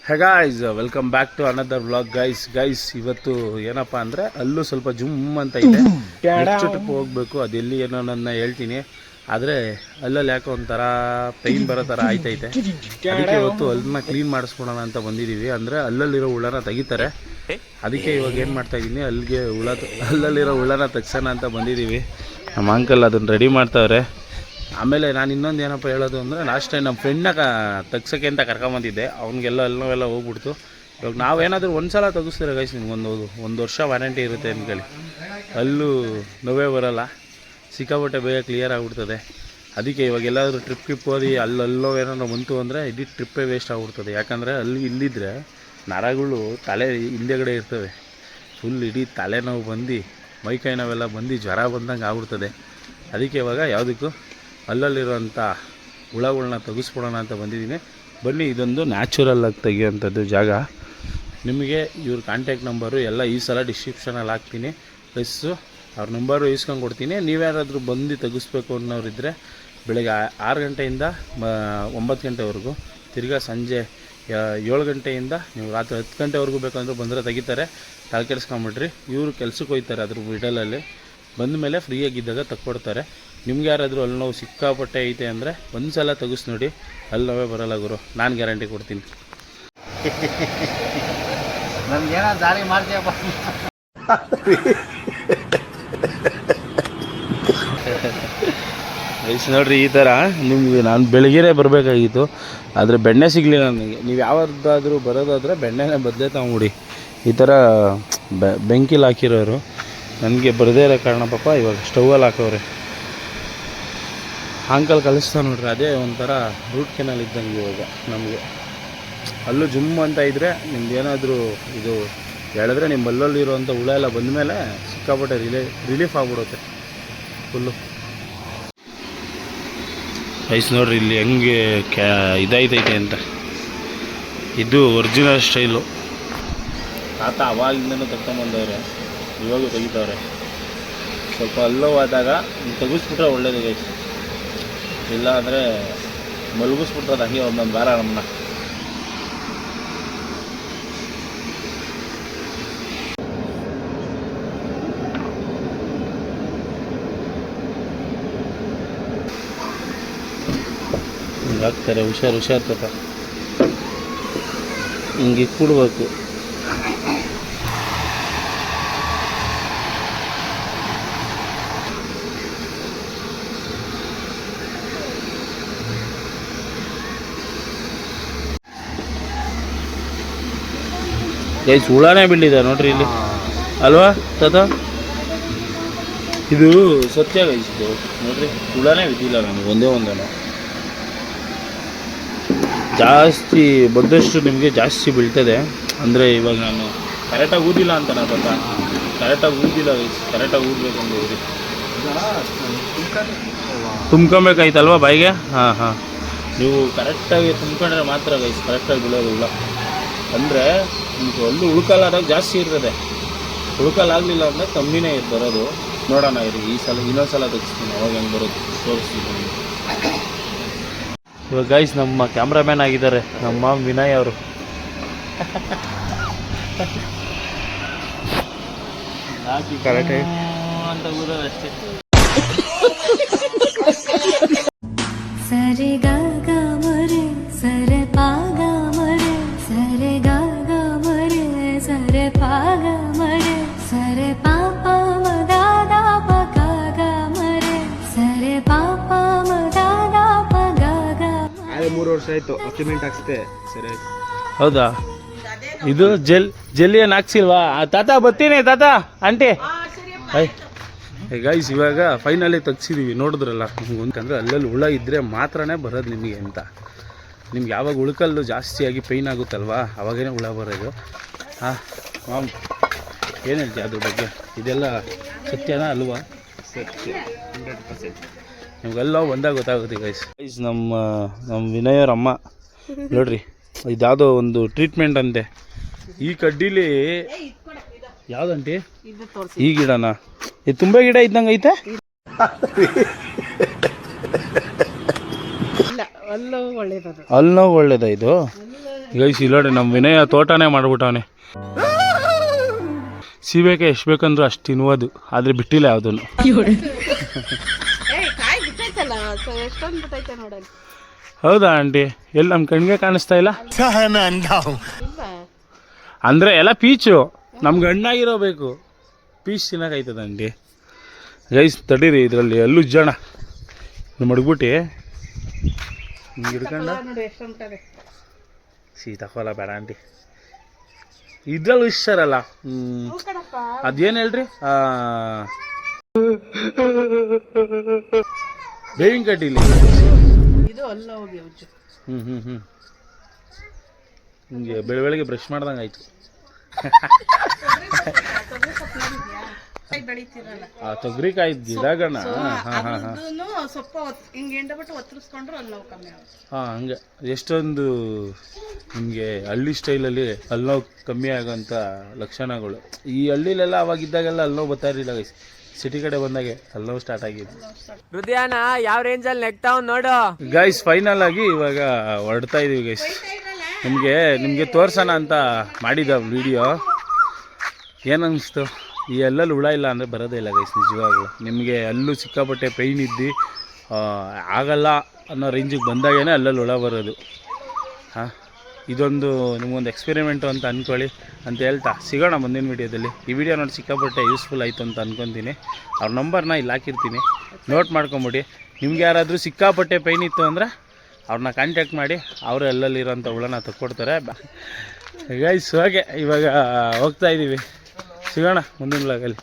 Hey guys, welcome back to another vlog. Guys ಇವತ್ತು ಏನಪ್ಪ ಅಂದರೆ ಅಲ್ಲೂ ಸ್ವಲ್ಪ ಜುಮ್ ಅಂತ ಇದೆ. ನೆಕ್ಸ್ಟ್ ಟ್ರಿಪ್ ಹೋಗಬೇಕು, ಅದೆಲ್ಲಿ ಏನೋ ನನ್ನ ಹೇಳ್ತೀನಿ. ಆದರೆ ಅಲ್ಲಲ್ಲಿ ಯಾಕೋ ಒಂಥರ ಪೈನ್ ಬರೋ ಥರ ಆಯ್ತೈತೆ. ಅದಕ್ಕೆ ಇವತ್ತು ಅಲ್ಲನ್ನ ಕ್ಲೀನ್ ಮಾಡಿಸ್ಕೊಳೋಣ ಅಂತ ಬಂದಿದ್ದೀವಿ. ಅಂದರೆ ಅಲ್ಲಲ್ಲಿರೋ ಹುಳನ ತೆಗಿತಾರೆ. ಅದಕ್ಕೆ ಇವಾಗ ಏನು ಮಾಡ್ತಾಯಿದ್ದೀನಿ, ಅಲ್ಲಲ್ಲಿರೋ ಹುಳನ ತೆಗ್ಸೋಣ ಅಂತ ಬಂದಿದ್ದೀವಿ. ನಮ್ಮ ಅಂಕಲ್ ಅದನ್ನು ರೆಡಿ ಮಾಡ್ತಾವ್ರೆ. ಆಮೇಲೆ ನಾನು ಇನ್ನೊಂದು ಏನಪ್ಪ ಹೇಳೋದು ಅಂದರೆ, ಲಾಸ್ಟ್ ಟೈಮ್ ನಮ್ಮ ಫ್ರೆಂಡ್ನ ತೆಗ್ಸೋಕ್ಕೆ ಅಂತ ಕರ್ಕೊಂಬಂದಿದ್ದೆ. ಅವ್ನಿಗೆಲ್ಲ ಅಲ್ಲವೆಲ್ಲ ಹೋಗ್ಬಿಡ್ತು. ಇವಾಗ ನಾವೇನಾದರೂ ಒಂದು ಸಲ ತೆಗಿಸ್ತೀರ ಗೈಸ್, ನಿಮ್ಗೆ ಒಂದು ವರ್ಷ ವಾರಂಟಿ ಇರುತ್ತೆ ಅಂದ್ಕೊಳ್ಳಿ. ಅಲ್ಲೂ ನೋವೇ ಬರೋಲ್ಲ, ಸಿಕ್ಕಾಪಟ್ಟೆ ಬೇಗ ಕ್ಲಿಯರ್ ಆಗಿಬಿಡ್ತದೆ. ಅದಕ್ಕೆ ಇವಾಗ ಎಲ್ಲಾದರೂ ಟ್ರಿಪ್ ಹೋಗಿ ಅಲ್ಲೋ ಏನಾದ್ರು ಬಂತು ಅಂದರೆ ಇಡೀ ಟ್ರಿಪ್ಪೇ ವೇಸ್ಟ್ ಆಗಿಬಿಡ್ತದೆ. ಯಾಕಂದರೆ ಇಲ್ಲಿದ್ದರೆ ನರಗಳು ತಲೆ ಹಿಂದೆಗಡೆ ಇರ್ತವೆ. ಫುಲ್ ಇಡೀ ತಲೆನೋವು ಬಂದು ಮೈಕೈ ನೋವೆಲ್ಲ ಬಂದು ಜ್ವರ ಬಂದಂಗೆ ಆಗ್ಬಿಡ್ತದೆ. ಅದಕ್ಕೆ ಇವಾಗ ಯಾವುದಕ್ಕೂ ಅಲ್ಲಲ್ಲಿರುವಂಥ ಹುಳಗಳನ್ನ ತೆಗಿಸ್ಕೊಡೋಣ ಅಂತ ಬಂದಿದ್ದೀನಿ. ಬನ್ನಿ, ಇದೊಂದು ನ್ಯಾಚುರಲ್ಲಾಗಿ ತೆಗಿಯೋಂಥದ್ದು ಜಾಗ. ನಿಮಗೆ ಇವ್ರ ಕಾಂಟ್ಯಾಕ್ಟ್ ನಂಬರು ಎಲ್ಲ ಈ ಸಲ ಡಿಸ್ಕ್ರಿಪ್ಷನಲ್ಲಿ ಹಾಕ್ತೀನಿ, ಪ್ಲಸ್ಸು ಅವ್ರ ನಂಬರು ಇಸ್ಕೊಂಡು ಕೊಡ್ತೀನಿ. ನೀವ್ಯಾರಾದರೂ ಬಂದು ತೆಗಿಸ್ಬೇಕು ಅನ್ನೋರಿದ್ದರೆ ಬೆಳಗ್ಗೆ 6 ಗಂಟೆಯಿಂದ 9 ಗಂಟೆವರೆಗೂ, ತಿರ್ಗಾ ಸಂಜೆ 7 ಗಂಟೆಯಿಂದ ನೀವು ರಾತ್ರಿ 10 ಗಂಟೆವರೆಗೂ ಬೇಕಂದ್ರೆ ಬಂದರೆ ತೆಗಿತಾರೆ. ತಲೆ ಕೆಡಿಸ್ಕೊಂಬಿಟ್ರಿ. ಇವರು ಕೆಲ್ಸಕ್ಕೆ ಹೋಗ್ತಾರೆ ಅದ್ರ ಮಿಡಲಲ್ಲಿ. ಬಂದ ಮೇಲೆ ಫ್ರೀಯಾಗಿದ್ದಾಗ ತಕ್ಕೊಡ್ತಾರೆ. ನಿಮ್ಗೆ ಯಾರಾದರೂ ಅಲ್ಲಿ ನೋವು ಸಿಕ್ಕಾಪಟ್ಟೆ ಐತೆ ಅಂದರೆ ಒಂದು ಸಲ ತೆಗಿಸ್ ನೋಡಿ, ಅಲ್ಲಿ ನೋವೇ ಬರೋಲ್ಲ ಗುರು, ನಾನು ಗ್ಯಾರಂಟಿ ಕೊಡ್ತೀನಿ. ನಮ್ಗೇನೋ ದಾರಿ ಮಾಡ್ತೀಯಪ್ಪ. ವಯಸ್ಸು ನೋಡ್ರಿ, ಈ ಥರ ನಿಮಗೆ ನಾನು ಬೆಳಗ್ಗೆನೇ ಬರಬೇಕಾಗಿತ್ತು, ಆದರೆ ಬೆಣ್ಣೆ ಸಿಗಲಿಲ್ಲ ನನಗೆ. ನೀವು ಯಾವ್ದಾದ್ರೂ ಬರೋದಾದರೆ ಬೆಣ್ಣೆನೇ ಬದಲೇ ತಗೊಂಬಿಡಿ. ಈ ಥರ ಬೆಂಕಿಲಿ ಹಾಕಿರೋರು ನನಗೆ ಬರದೇ ಇರೋ ಕಾರಣ ಪಾಪ ಇವಾಗ ಸ್ಟೌವಲ್ಲಿ ಹಾಕೋರೆ. ಅಂಕಲ್ ಕಳಿಸ್ತಾ ನೋಡ್ರಿ, ಅದೇ ಒಂಥರ ರೂಟ್ ಕೆನಲ್ ಇದ್ದಂಗೆ ಇವಾಗ ನಮಗೆ. ಅಲ್ಲೂ ಜುಮ್ ಅಂತ ಇದ್ದರೆ ನಿಮ್ದು ಏನಾದರೂ ಇದು ಹೇಳಿದ್ರೆ ನಿಮ್ಮ ಅಲ್ಲಲ್ಲಿರೋವಂಥ ಹುಳ ಎಲ್ಲ ಬಂದಮೇಲೆ ಸಿಕ್ಕಾಪಟ್ಟೆ ರಿಲೀಫ್ ಆಗಿಬಿಡುತ್ತೆ ಫುಲ್ಲು. ಐಸ್ ನೋಡ್ರಿ ಇಲ್ಲಿ ಹೆಂಗೆ ಇದೈತೈತೆ ಅಂತ. ಇದು ಒರಿಜಿನಲ್ ಸ್ಟೈಲು. ತಾತ ಅವಾಗಿಂದನೂ ತಗೊಂಬಂದವ್ರೆ, ಇವಾಗೂ ತೆಗಿತವ್ರೆ. ಸ್ವಲ್ಪ ಅಲ್ಲವಾದಾಗ ತೆಗಿಸ್ಬಿಟ್ರೆ ಒಳ್ಳೇದು ಗೈಸ್. ಇಲ್ಲ ಅಂದರೆ ಮಲಗಿಸ್ಬಿಟ್ರೆ ಹಂಗೆ ಒಂದೊಂದು ವಾರ ನಮ್ಮನ್ನ. ಹಿಂಗೆ ಹಾಕ್ತಾರೆ. ಹುಷಾರು ತಪ್ಪ, ಹಿಂಗೆ ಇಟ್ಬಿಡ್ಬೇಕು. ಗೈಸ್ ಹುಳನೇ ಬಿಟ್ಟಿದೆ ನೋಡ್ರಿ ಇಲ್ಲಿ, ಅಲ್ವಾ ತಾತ? ಇದು ಸತ್ಯ ಗೈಸ್, ಇದು ನೋಡ್ರಿ ಹುಳನೇ ಬಿದ್ದಿಲ್ಲ ನನಗೆ ಒಂದೇ ಒಂದೇನೋ. ಜಾಸ್ತಿ ಬಂದಷ್ಟು ನಿಮಗೆ ಜಾಸ್ತಿ ಬೀಳ್ತದೆ. ಅಂದರೆ ಇವಾಗ ನಾನು ಕರೆಕ್ಟಾಗಿ ಊದಿಲ್ಲ ಅಂತ ನಾ ತಾತ, ಕರೆಕ್ಟಾಗಿ ಊದಿಲ್ಲ ಗೈಸ್. ಕರೆಕ್ಟಾಗಿ ಊದಬೇಕಂದ್ರೆ ಊರಿ ತುಂಬ್ಕೊಬೇಕಾಯ್ತಲ್ವ ಬಾಯಿಗೆ. ಹಾಂ, ನೀವು ಕರೆಕ್ಟಾಗಿ ತುಂಬ್ಕೊಂಡ್ರೆ ಮಾತ್ರ ಗೈಸ್ ಕರೆಕ್ಟಾಗಿ ಬೀಳೋದು ಹುಳ. ಅಂದರೆ ನಿಮಗೆ ಅಲ್ಲೂ ಉಳ್ಕಲಾದಾಗ ಜಾಸ್ತಿ ಇರ್ತದೆ, ಉಳ್ಕಲಾಗಲಿಲ್ಲ ಅಂದರೆ ಕಮ್ಮಿನೇ ಬರೋದು. ನೋಡೋಣ ಇರಿ, ಈ ಸಲ ಇನ್ನೊಂದು ಸಲ ತೆಗಿಸ್ತೀನಿ, ಅವಾಗ ಹೆಂಗೆ ಬರೋದು ತೋರಿಸ್ತೀನಿ ನಿಮಗೆ. ಇವಾಗ ಗೈಸ್ ನಮ್ಮ ಕ್ಯಾಮ್ರಾಮ್ಯಾನ್ ಆಗಿದ್ದಾರೆ ನಮ್ಮ ವಿನಯ್ ಅವರು. ಕರೆಕ್ಟ್ ಅಂತ ಊರೋದು ಅಷ್ಟೇ. ಸರಿ ಗ ಗ ಮರೆ ಸರೆ ಪಾ ಗ ಮರೆ ಸರೆ ಗ ಗ ಮರೆ ಸರೆ ಪಾ ಗ ಮರೆ ಸರೆ ಪಾ ಪಾ ಮ ದ ದ ಪ ಗ ಗ ಮರೆ ಸರೆ ಪಾ ಪಾ ಮ ದ ದ ಪ ಗ ಗ. 3 ವರ್ಷ ಆಯ್ತು ಅಕ್ಯುಮೆಂಟ್ ಹಾಕ್ಸ್ತೆ. ಸರಿ, ಹೌದಾ? ಇದು ಜೆಲ್ಲಿ ಏನು ಹಾಕ್ಸಿಲ್ವಾ ತಾತ? ಬರ್ತೀನಿ ತಾತ, ಆಂಟಿ. ಗೈಸ್ ಇವಾಗ ಫೈನಲಿ ತೆಗ್ಸಿದ್ದೀವಿ, ನೋಡಿದ್ರಲ್ಲ. ಅಂದರೆ ಅಲ್ಲಲ್ಲಿ ಹುಳ ಇದ್ದರೆ ಮಾತ್ರನೇ ಬರೋದು ನಿಮಗೆ ಅಂತ. ನಿಮ್ಗೆ ಯಾವಾಗ ಉಳ್ಕಲ್ಲು ಜಾಸ್ತಿಯಾಗಿ ಪೈನ್ ಆಗುತ್ತಲ್ವಾ ಅವಾಗೇ ಹುಳ ಬರೋದು. ಹಾಂ, ಏನು ಹೇಳ್ತೀಯ ಅದ್ರ ಬಗ್ಗೆ? ಇದೆಲ್ಲ ಸತ್ಯನಾ ಅಲ್ವಾ? ಸತ್ಯ, 100%. ನಿಮ್ಗೆಲ್ಲ ಒಂದಾಗ ಗೊತ್ತಾಗುತ್ತೆ ಗೈಸ್. ನಮ್ಮ ವಿನಯವ್ರ ಅಮ್ಮ ನೋಡ್ರಿ, ಇದ್ಯಾವುದೋ ಒಂದು ಟ್ರೀಟ್ಮೆಂಟ್ ಅಂತೆ. ಈ ಕಡ್ಡಿಲಿ ಯಾವುದಂಟಿ? ಈ ಗಿಡನಾ? ಇದು ತುಂಬ ಗಿಡ ಇದ್ದಂಗೆ ಐತೆ. ಅಲ್ಲೂ ಒಳ್ಳೇದದು. ಅಲ್ಲೂ ಒಳ್ಳೇದ ಇದು? ಗೈಸ್ ಇಲ್ಲೋಡಿ ನಮ್ಮ ವಿನಯ ತೋಟನೇ ಮಾಡ್ಬಿಟ್ಟವನೆ. ಸೀಬೆಕಾಯಿ ಎಷ್ಟು ಬೇಕಂದ್ರೂ ಅಷ್ಟು ತಿನ್ನುವುದು, ಆದರೆ ಬಿಟ್ಟಿಲ್ಲ ಯಾವುದನ್ನು. ಹೌದಾ ಆಂಟಿ? ಎಲ್ಲಿ ನಮ್ಮ ಕಣ್ಣಿಗೆ ಕಾಣಿಸ್ತಾ ಇಲ್ಲ ಅಂದರೆ ಎಲ್ಲ ಪೀಚು ನಮ್ಗೆ ಹಣ್ಣಾಗಿರೋಬೇಕು. ಪೀಚ್ ತಿನ್ನೋಕಾಯ್ತದ ಆಂಟಿ. ಗೈಸ್ ತಡೀರಿ, ಇದರಲ್ಲಿ ಅಲ್ಲೂ ಜಣ ಮಡಗ್ಬಿಟ್ಟು ಹಿಂಗೆ ಹಿಡ್ಕೊಂಡು ತಗೊಲ್ಲ ಬೇಡ ಆಂಟಿ. ಇದ್ರಲ್ಲಿ ಇಷ್ಟರಲ್ಲ. ಅದೇನು ಹೇಳ್ರಿ, ಬೇವಿನ ಕಡ್ಡಿಲಿ. ಹಿಂಗೆ ಬೆಳಗ್ಗೆ ಬ್ರಷ್ ಮಾಡ್ದಂಗೆ ಆಯ್ತು. ತೊಗರಿಕಾಯಿ ಗಿಡಗಣ. ಹಂಗೆ ಎಷ್ಟೊಂದು ನಿಮಗೆ ಹಳ್ಳಿ ಸ್ಟೈಲಲ್ಲಿ ಹಲ್ಲೋವು ಕಮ್ಮಿ ಆಗೋಂಥ ಲಕ್ಷಣಗಳು. ಈ ಹಳ್ಳಿಲೆಲ್ಲ ಅವಾಗಿದ್ದಾಗೆಲ್ಲ ಹಲ್ಲೋವು ಬರ್ತಾ ಇರಲಿಲ್ಲ ಗೈಸ್. ಸಿಟಿ ಕಡೆ ಬಂದಾಗೆ ಹಲ್ಲೋವು ಸ್ಟಾರ್ಟ್ ಆಗಿದೆ. ಹೃದಯನ ಯಾವ ರೇಂಜಲ್ಲಿ ನೆಕ್ತಾವ್ ನೋಡು ಗೈಸ್. ಫೈನಲ್ ಆಗಿ ಇವಾಗ ಹೊರಡ್ತಾ ಇದೀವಿ ಗೈಸ್. ನಿಮಗೆ ತೋರ್ಸೋಣ ಅಂತ ಮಾಡಿದ ವಿಡಿಯೋ. ಏನನ್ನಿಸ್ತು? ಈ ಹಲ್ಲಲ್ಲಿ ಹುಳ ಇಲ್ಲ ಅಂದರೆ ಬರೋದೇ ಇಲ್ಲ ಗೈಸ್. ನಿಜವಾಗ್ಲು ನಿಮಗೆ ಅಲ್ಲೂ ಸಿಕ್ಕಾಪಟ್ಟೆ ಪೈನ್ ಇದ್ದು ಆಗಲ್ಲ ಅನ್ನೋ ರೇಂಜಿಗೆ ಬಂದಾಗೇ ಅಲ್ಲಲ್ಲಿ ಹುಳ ಬರೋದು. ಹಾಂ, ಇದೊಂದು ನಿಮಗೊಂದು ಎಕ್ಸ್ಪೆರಿಮೆಂಟು ಅಂತ ಅಂದ್ಕೊಳ್ಳಿ ಅಂತ ಹೇಳ್ತಾ ಸಿಗೋಣ ಮುಂದಿನ ವೀಡಿಯೋದಲ್ಲಿ. ಈ ವಿಡಿಯೋ ನೋಡಿ ಸಿಕ್ಕಾಪಟ್ಟೆ ಯೂಸ್ಫುಲ್ ಆಯಿತು ಅಂತ ಅಂದ್ಕೊತೀನಿ. ಅವ್ರ ನಂಬರ್ನ ಇಲ್ಲಿ ಹಾಕಿರ್ತೀನಿ, ನೋಟ್ ಮಾಡ್ಕೊಂಬಿಡಿ. ನಿಮ್ಗೆ ಯಾರಾದರೂ ಸಿಕ್ಕಾಪಟ್ಟೆ ಪೈನ್ ಇತ್ತು ಅಂದರೆ ಅವ್ರನ್ನ ಕಾಂಟ್ಯಾಕ್ಟ್ ಮಾಡಿ, ಅವರು ಎಲ್ಲಲ್ಲಿರೋಂಥ ಹುಳನ ತಕ್ಕೊಡ್ತಾರೆ ಗೈಸ್. ಹಾಗೆ ಇವಾಗ ಹೋಗ್ತಾ ಇದ್ದೀವಿ, ಸಿಗೋಣ ಮುಂದಿನ ಬ್ಲಾಗಲ್ಲಿ.